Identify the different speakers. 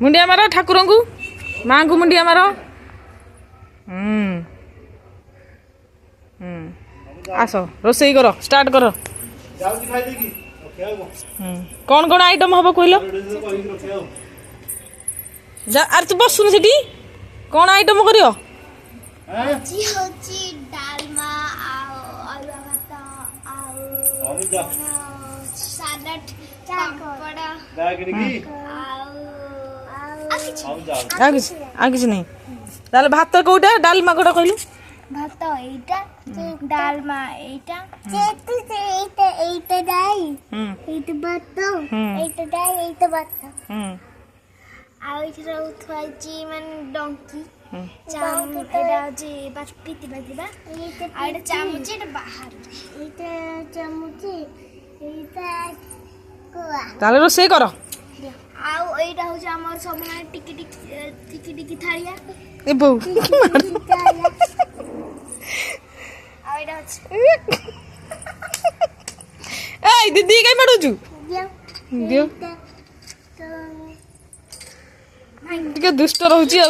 Speaker 1: मुंडिया मार ठाकुर को माँ को मुंडिया मार आस रोसई कर स्टार्ट कर कौन कौन आइटम हम कहल अरे तू बसुन से कौन आइटम कर किसी नहीं ताले भात कोटा डालमा कोटा कहलु
Speaker 2: भात एटा डालमा एटा एटा एटा दाई एटा भात एटा दाई एटा भात आ इथरा उठवाइची मन डोंकी चाम एटा जे बाटी बाटीबा आ एटा चामच एटा बाहर एटा चामच एटा कोआ
Speaker 1: ताले रोसे कर
Speaker 2: आउ एटा हो हमर सब माने टिकी टिकी थालिया
Speaker 1: ए बौ ए दीदी कई मारू छु दियो टिके दुष्ट रहउची आ